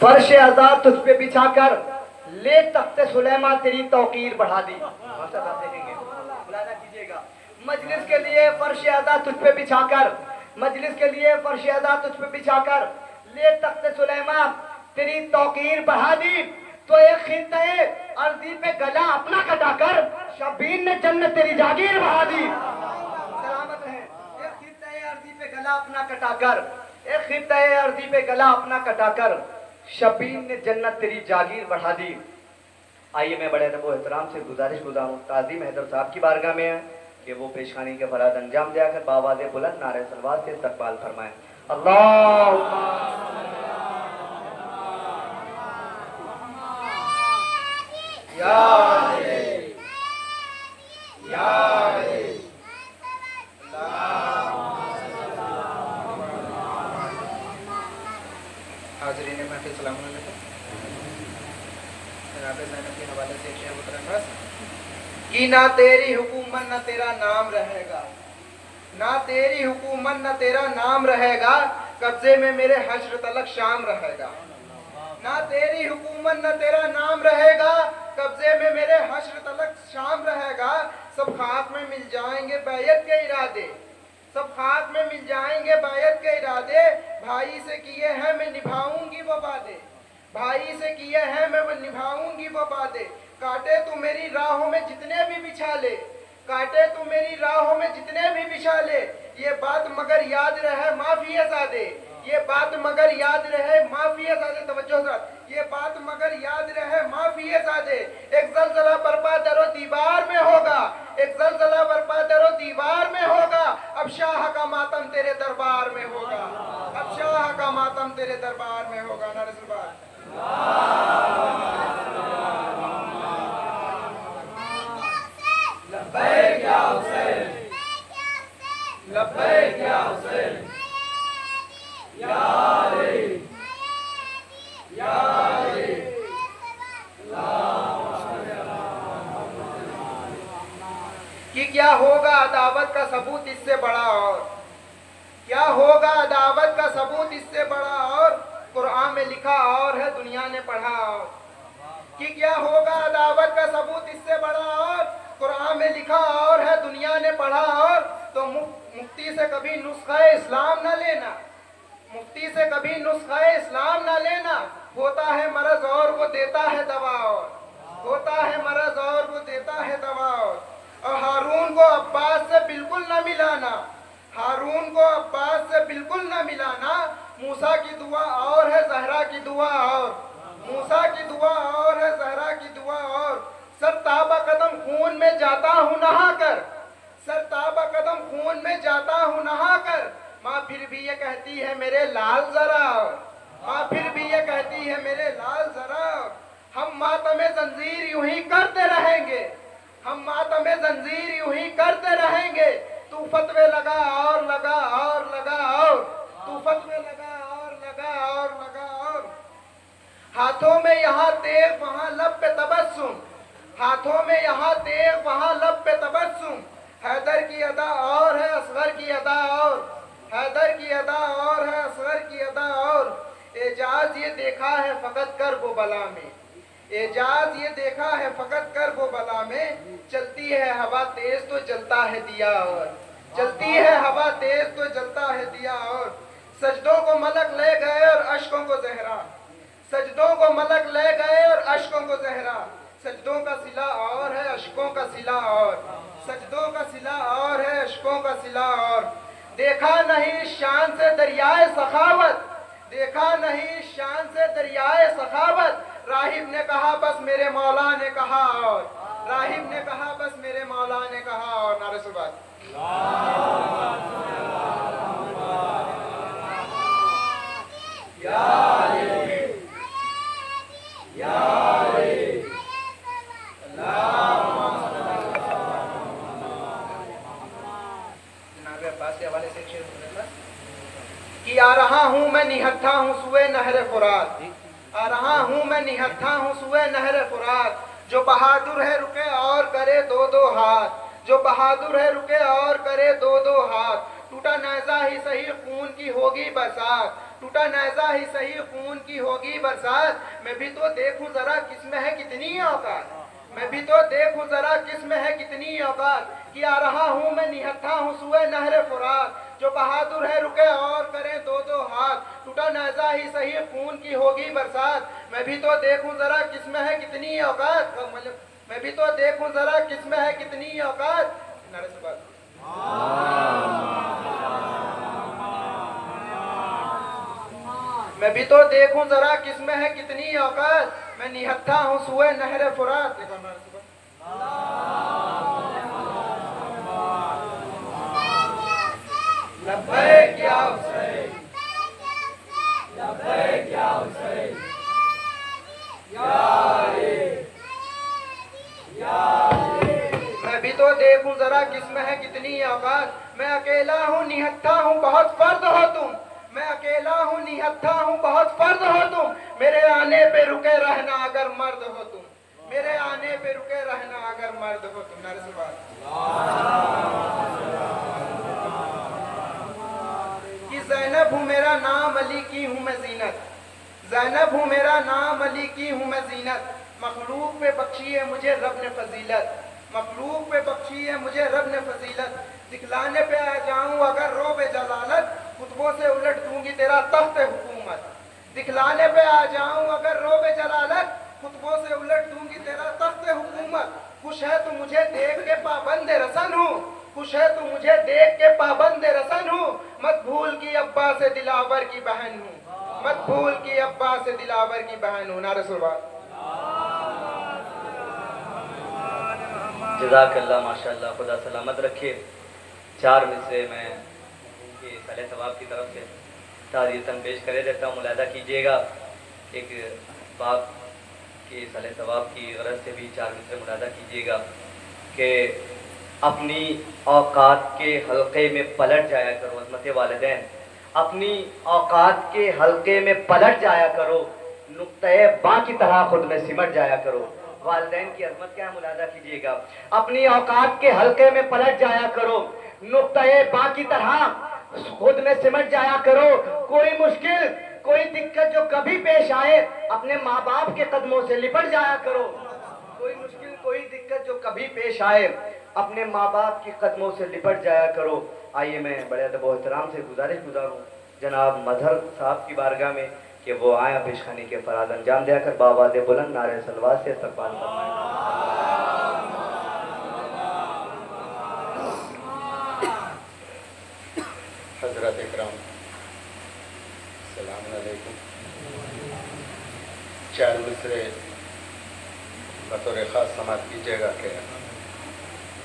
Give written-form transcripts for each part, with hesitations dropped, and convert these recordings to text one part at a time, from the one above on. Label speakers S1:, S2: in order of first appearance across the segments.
S1: फर्श आजाद तुझ पे बिछा कर ले तख्ते सुलेमा तेरी तौकीर बढ़ा दी। देखेंगे बुलाना कीजिएगा। मजलिस के लिए फर्श आजाद तुझ पे बिछा कर, मजलिस के लिए फर्श आजाद तुझ पे बिछा कर ले तख्ते सुलेमा तेरी तौकीर बढ़ा दी। तो एक खित्ते अर्जी पे गला अपना कटाकर शबीर ने जन्नत तेरी जागीर बढ़ा दी। सलामत है। एक खित्ते अर्जी पे गला अपना कटाकर, एक खित्ते अर्जी पे गला अपना कटाकर शबीर ने जन्नत तेरी जागीर बढ़ा दी। आइए मैं बड़े अदब व एहतराम से गुजारिश गुजार हूँ काजी हैदर साहब की बारगाह में है कि वो पेशखानी के फराज अंजाम दिया कर बावाज़ बुलंद नारे सलवात से इस्तकबाल फरमाएं। अल्लाह
S2: हाज़रीन महफिल सलाम अलैकुम। जनाब ज़ैनब के हवाले से एक शेर मुतरफ़्फ़स कि ना तेरी हुकूमत न तेरा नाम रहेगा, ना तेरी हुकूमत न तेरा नाम रहेगा, कब्जे में मेरे हश्र तलक शाम रहेगा। ना तेरी हुकूमत न तेरा नाम रहेगा, कब्जे में मेरे हश्र तलक शाम रहेगा। सब खाक में मिल जाएंगे बैयत के इरादे, सब खाक में मिल जाएंगे बैयत के इरादे। भाई से किए हैं मैं निभाऊंगी वो वादे, भाई से किए हैं मैं निभाऊंगी वो वादे। काटे तू मेरी राहों में जितने भी बिछा ले, काटे तू मेरी राहों में जितने भी बिछा ले, ये बात मगर याद रहे माफी ज़ादे, ये बात मगर याद रहे माफी ज़ादे। तवज्जो से, ये बात मगर याद रहे माफी ज़ादे। एक ज़लज़ला बरपा दरो दीवार में होगा, एक ज़लज़ला बरपा दरो दीवार में होगा। अब शाह का मातम तेरे दरबार में होगा, अब शाह का मातम तेरे दरबार में होगा। ना रसूलल्लाह लब्बैक या हुसैन, लब्बैक या हुसैन, या अली, या अली। कि क्या होगा अदावत का सबूत इससे बड़ा और, क्या होगा अदावत का सबूत इससे बड़ा और, कुरान में लिखा और है दुनिया ने पढ़ा और। कि क्या होगा अदावत का सबूत इससे बड़ा और, कुरान में लिखा और है दुनिया ने पढ़ा और। तो मुफ्ती से कभी नुस्खा इस्लाम न लेना, मुफ्ती से कभी नुस्खा इस्लाम न लेना। होता है मरज और वो देता है दवा और, होता है मरज और वो देता है दवा और। हारून को अब्बास से बिल्कुल न मिलाना, हारून को अब्बास से बिल्कुल न मिलाना। मूसा की दुआ और है जहरा की दुआ और, मूसा की दुआ और है जहरा की दुआ और। सर ताबा कदम खून में जाता हूँ नहा कर, सर ताबा कदम खून में जाता हूँ नहा कर। माँ फिर भी ये कहती है मेरे लाल जरा, माँ फिर भी ये कहती है मेरे लाल जरा। हम मातमे जंजीर यूं ही करते रहेंगे, हम मातमे जंजीर यूं ही करते रहेंगे। तू फतवे लगा और लगा और लगा और, तू फतवे लगा और लगा और लगा और। हाथों में यहाँ तेग वहाँ लब पे तबस्सुम, हाथों में यहाँ तेग वहाँ लब पे तबस्सुम। हैदर की अदा और है असगर की अदा और, हैदर की अदा और है असगर की अदा और। एजाज ये देखा है फकत कर वो बला में, एजाज ये देखा है फकत कर वो बला में। चलती है हवा तेज तो जलता है दिया और, चलती है हवा तेज तो जलता है दिया और। सजदों को मलक ले गए और अश्कों को जहरा, सजदों को मलक ले गए और अश्कों को जहरा। सजदों का सिला और है अश्कों का सिला और, सजदों का सिला और है अश्कों का सिला और। देखा नहीं शान से दरियाए सखावत, देखा नहीं शान से दरियाए सखावत। राहिब ने कहा बस मेरे मौला ने कहा और, राहिब ने कहा बस मेरे मौला ने कहा और। नारे सुभान या अली, या अली, जनाब अब्बास के हवाले से एक शेर कि आ रहा हूँ मैं निहत्था हूँ सुए नहर फुरात, आ रहा हूँ मैं निहत्था हूँ सुए नहर फुरात। जो बहादुर है रुके और करे दो दो हाथ, जो बहादुर है रुके और करे दो दो हाथ। टूटा नेज़ा ही सही खून की होगी बरसात, टूटा नेज़ा ही सही खून की होगी बरसात। मैं भी तो देखूं जरा किसमें है कितनी औकात, मैं भी तो देखूं जरा किसमें है कितनी औकात। कि आ रहा हूं मैं निहत्था हूं सुए नहरे फुरात, जो बहादुर है रुके और करें दो दो हाथ। टूटा नेज़ा ही सही खून की होगी बरसात, मैं भी तो देखूं जरा किसमें है कितनी औकात। मतलब मैं भी तो देखूं जरा किसमें है कितनी औकात। नारे से बात। मैं भी तो देखूं जरा किसमें है कितनी औकात, मैं निहत्था हूं सुए नहरे फुरात। लब्बैक या हुसैन, लब्बैक या हुसैन, मैं भी तो देखूं जरा किसमें है कितनी औकात। मैं अकेला हूँ निहत्था हूँ बहुत फर्द हो तुम, मैं अकेला हूँ निहत्था हूँ बहुत फर्द हो तुम। मेरे आने पे रुके रहना अगर मर्द हो तुम, मेरे आने पे रुके रहना अगर मर्द हो तुम। नारे से बात। कि ज़ैनब हूँ मेरा नाम अली की हूँ मैं जीनत, ज़ैनब हूँ मेरा नाम अली की हूँ मैं जीनत। मखलूक पे बख्शी है मुझे रब ने फजीलत, मखलूक पे बख्शी है मुझे रब ने फजीलत। दिखलाने पे आ जाऊं अगर रोबे जलालत, खुतबों से उलट दूंगी तेरा तख्त हुकूमत। दिखलाने पे आ जाऊं अगर रोबे जलालत, खुतबों से उलट दूंगी तेरा तख्त हुकूमत। खुश है तू मुझे देख के पाबंद रसन हूँ, खुश है तू मुझे देख के पाबंद रसन हूँ। मत भूल की अब्बा से दिलावर की बहन हूँ, मत भूल की अब्बा से दिलावर की बहन हूँ। नारे सुरबात।
S1: जज़ाकल्लाह माशाल्लाह, खुदा सलामत रखे। 4 मिसरे में उनके साले सवाब की तरफ से ताज़ियतन पेश करे देता हूँ, मुलादा कीजिएगा। एक बाप के साले सवाब की गरज से भी 4 मिसरे मुलादा कीजिएगा कि अपनी औकात के हल्के में पलट जाया करो। अज़मत वालिदैन, अपनी औकात के हल्के में पलट जाया करो, नुक्ते बा की तरह खुद में सिमट जाया करो। वालिदैन की अज़मत क्या है, मुलादा कीजिएगा। अपनी औकात के हल्के में पलट जाया करो, नुक्ते बा की तरह खुद में सिमट जाया करो। कोई मुश्किल कोई दिक्कत जो कभी पेश आए, अपने माँ बाप के कदमों से लिपट जाया करो। कोई मुश्किल कोई दिक्कत जो कभी पेश आए, अपने माँ बाप के कदमों से लिपट जाया करो। आइए मैं बड़े अदब व एहतराम से गुजारिश गुजारूँ जनाब मजहर साहब की बारगाह में कि वो आए पेशखानी के फराज अंजाम दिया कर बाबाद बुलंद नारे सलवात से इस्तकबाल फरमाएं।
S3: हजरत इकराम सलाम अलैकुम। 4 मिसरे बतौर ख़ास समात कीजिएगा कि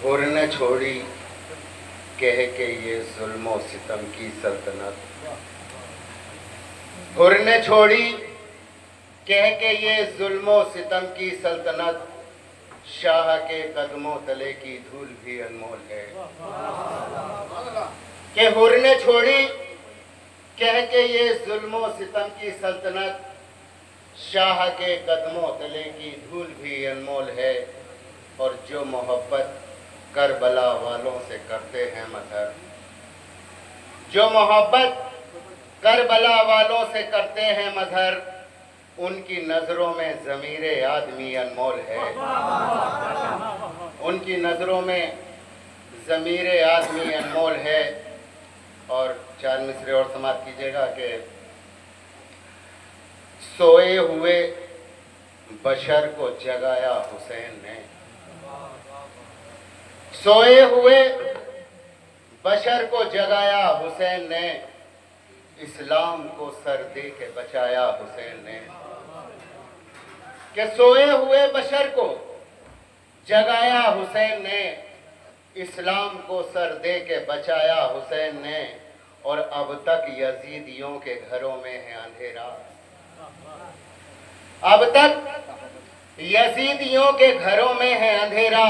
S3: हुर ने छोड़ी कह के ये जुल्म सितम की सल्तनत, हुर ने छोड़ी कह के ये जुल्म सितम की सल्तनत। शाह के कदमों तले की धूल भी अनमोल है। कि हुर ने छोड़ी कह के ये जुल्म सितम की सल्तनत, शाह के कदमों तले की धूल भी अनमोल है। और जो मोहब्बत करबला वालों से करते हैं मजहर, जो मोहब्बत करबला वालों से करते हैं मजहर, उनकी नज़रों में ज़मीरे आदमी अनमोल है। उनकी नज़रों में ज़मीरे आदमी अनमोल है। और 4 मिसरे और समाप्त कीजिएगा कि सोए हुए बशर को जगाया हुसैन ने, सोए हुए बशर को जगाया हुसैन ने, इस्लाम को सर दे के बचाया हुसैन ने। कि सोए हुए बशर को जगाया हुसैन ने, इस्लाम को सर दे के बचाया हुसैन ने। और अब तक यजीदियों के घरों में है अंधेरा, अब तक यजीदियों के घरों में है अंधेरा।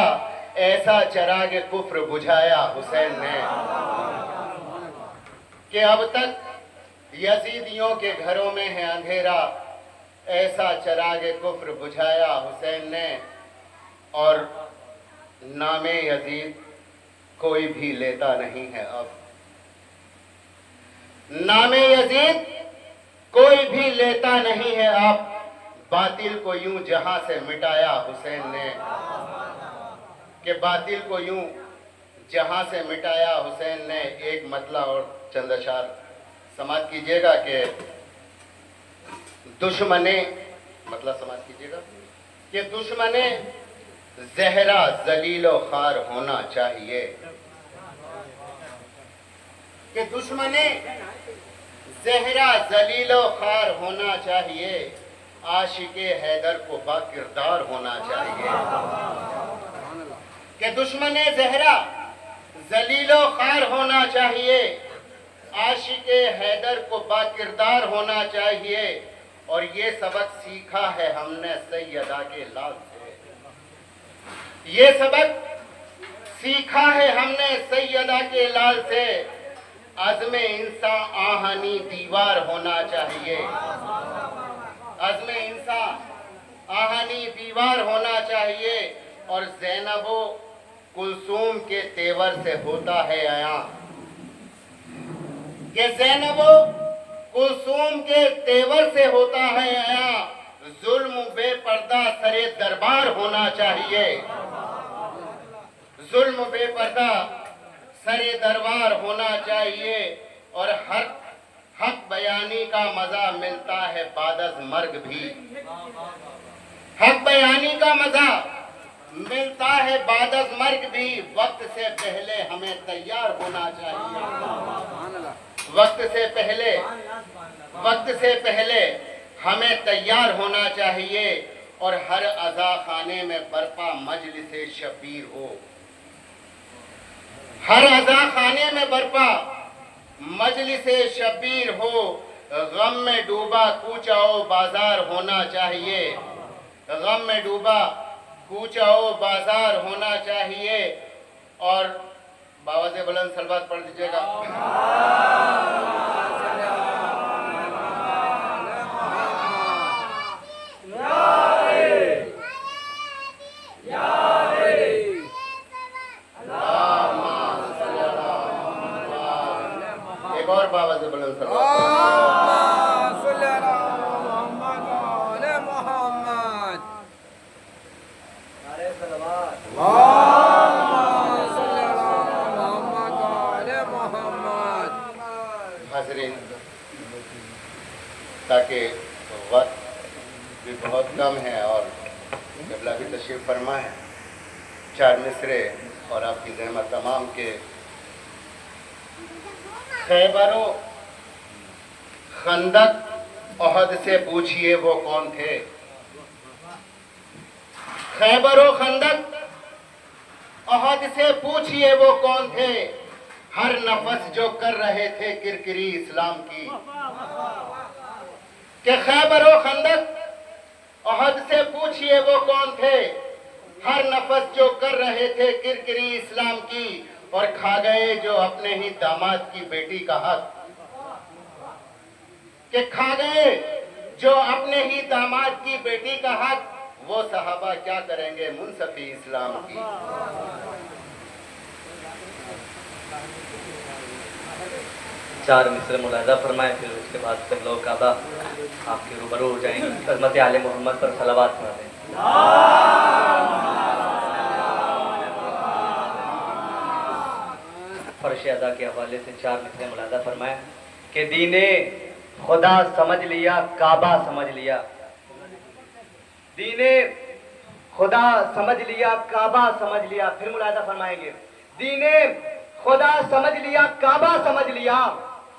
S3: ऐसा चराग कुफ्र बुझाया हुसैन ने। कि अब तक यजीदियों के घरों में है अंधेरा, ऐसा चराग कुफ्र बुझाया हुसैन ने। और नामे यजीद कोई भी लेता नहीं है अब, नामे यजीद कोई भी लेता नहीं है आप बातिल को यूं जहां से मिटाया हुसैन ने, कि बातिल को यूं जहां से मिटाया हुसैन ने। एक मतला और चंद अशार समाज कीजिएगा कि दुश्मने, मतलब समाज कीजिएगा कि दुश्मने जहरा जलीलो खार होना चाहिए, कि दुश्मने जहरा जलीलो खार होना चाहिए, आशिके हैदर को बाकिरदार होना चाहिए। कि दुश्मने जहरा जलीलो खार होना चाहिए, आशिके हैदर को बाकिरदार होना चाहिए। और ये सबक सीखा है हमने सैयदा के लाल से, ये सबक सीखा है हमने सैयदा के लाल से। अज़्म इंसान आहनी दीवार होना चाहिए, अज़्म इंसान आहनी दीवार होना चाहिए। और ज़ैनबो कुलसूम के तेवर से होता है आया, कि ज़ैनबो कुलसूम के तेवर से होता है आया। जुल्म बेपर्दा सरे दरबार होना चाहिए, जुल्म बेपर्दा सरे दरबार होना चाहिए। और हर हक बयानी का मजा मिलता है बादज मर्ग भी, हक बयानी का मजा मिलता है बादज मर्ग भी। वक्त से पहले हमें तैयार होना चाहिए, वक्त से पहले हमें तैयार होना चाहिए। और हर अज़ा खाने में बरपा मजलिसे शबीर हो, हर अज़ा खाने में बरपा मजलिसे शबीर हो। गम में डूबा कूचाओ बाजार होना चाहिए, गम में डूबा कूचाओ बाजार होना चाहिए। और बाबा से बुलंद सलवात पढ़ दीजिएगा। एक और बाबा से बुलंद सलवात। हाज़रीन, ताकि वक्त भी बहुत कम है और क़िबला भी तशरीफ़ फरमा है, 4 मिसरे और आपकी ज़हमत तमाम के। खैबरो खंदक ओहद से पूछिए वो कौन थे, खैबरो खंदक ओहद से पूछिए वो कौन थे। हर नफस जो कर रहे थे किरकिरी इस्लाम की, कि खैबरो खंदक ओहद से पूछिए वो कौन थे। हर नफस जो कर रहे थे किरकिरी इस्लाम की। और खा गए जो अपने ही दामाद की बेटी का हक, कि खा गए जो अपने ही दामाद की बेटी का हक। वो सहाबा क्या करेंगे मुनसफी इस्लाम की।
S1: चार मिसरे मुलाजा फरमाए, फिर उसके बाद सब लोग काबा आपके रूबरू हो जाएंगे। हज़रत आले मोहम्मद पर सलावत पढ़ा दें। फर्श अदा के हवाले से 4 मिसरे मुलाजा फरमाए कि दीने खुदा समझ लिया, काबा समझ लिया। दीने खुदा समझ लिया, काबा समझ लिया। फिर मुलाजा फरमाएंगे, दीने खुदा समझ लिया, काबा समझ लिया।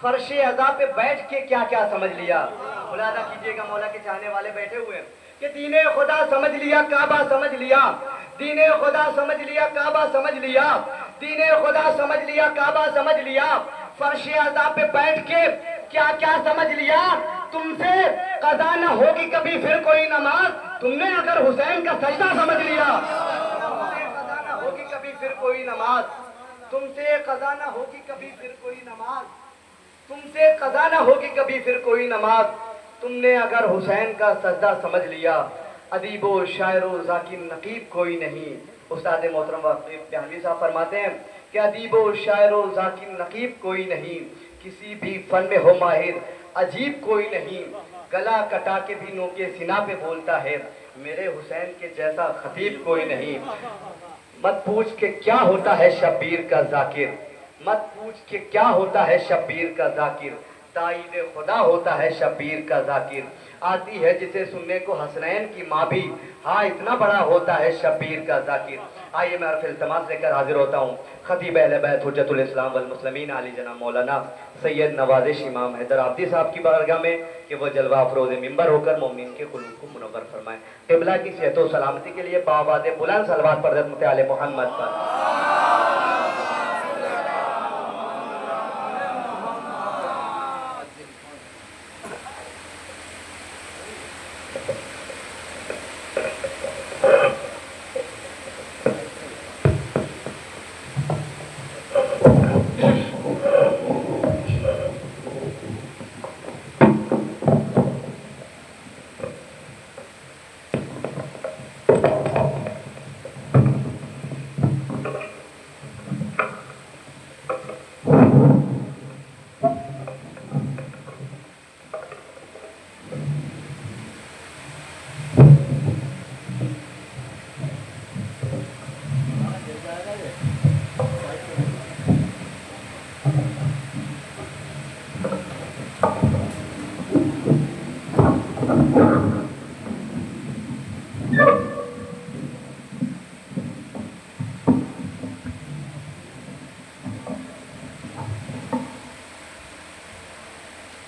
S1: फर्श अज़ा पे बैठ के क्या क्या समझ लिया। मुलाजा कीजिएगा, मौला के चाहने वाले बैठे हुए हैं कि दीने खुदा समझ लिया, काबा समझ लिया। दीने खुदा समझ लिया, काबा समझ लिया। दीने खुदा समझ लिया, काबा समझ लिया। फर्श अज़ा पे बैठ के क्या क्या समझ लिया। तुमसे कज़ा न होगी कभी फिर कोई नमाज, तुमने अगर हुसैन का सजदा समझ लिया। तुमसे कज़ा न होगी कभी फिर कोई नमाज, तुमसे कज़ा न होगी कभी फिर कोई नमाज, तुमसे कज़ा न होगी कभी फिर कोई नमाज। तुमने अगर हुसैन का सजदा समझ लिया। अदीबो शायरो ज़ाकिर नकीब कोई नहीं। उस्ताद मोहतरम वाक़िफ़ बयानवी साहब फरमाते हैं कि अदीबो शायरो ज़ाकिर नकीब कोई नहीं। किसी भी फन में हो माहिर, अजीब कोई नहीं, गला कटा के भी नोके सीना पे बोलता है, मेरे हुसैन के जैसा खतीब कोई नहीं। मत पूछ के क्या होता है शब्बीर का जाकिर, मत पूछ के क्या होता है शब्बीर का जाकिर, ताईद खुदा होता है शब्बीर का जाकिर। आती है जिसे सुनने को हसनैन की माँ भी, हाँ इतना बड़ा होता है शब्बीर का जाकिर। आइए मैं अर्फ़ इल्तिमास लेकर हाजिर होता हूँ खतीब अहले बैत हुज्जतुल इस्लाम वल मुस्लिमीन आली जनाब मौलाना सैयद नवाज़िश इमाम हैदर आब्दी साहब की बारगाह में कि वो जलवा अफरोज़ मिंबर होकर मोमिन के कुलूब को मुनव्वर फरमाएं। क़िबला की सेहत व सलामती के लिए बावाद बुलंद सलवात पर हज़रत आले मोहम्मद पर।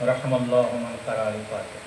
S4: रहमल्लाहु मन क़रा अल-फ़ातिहा।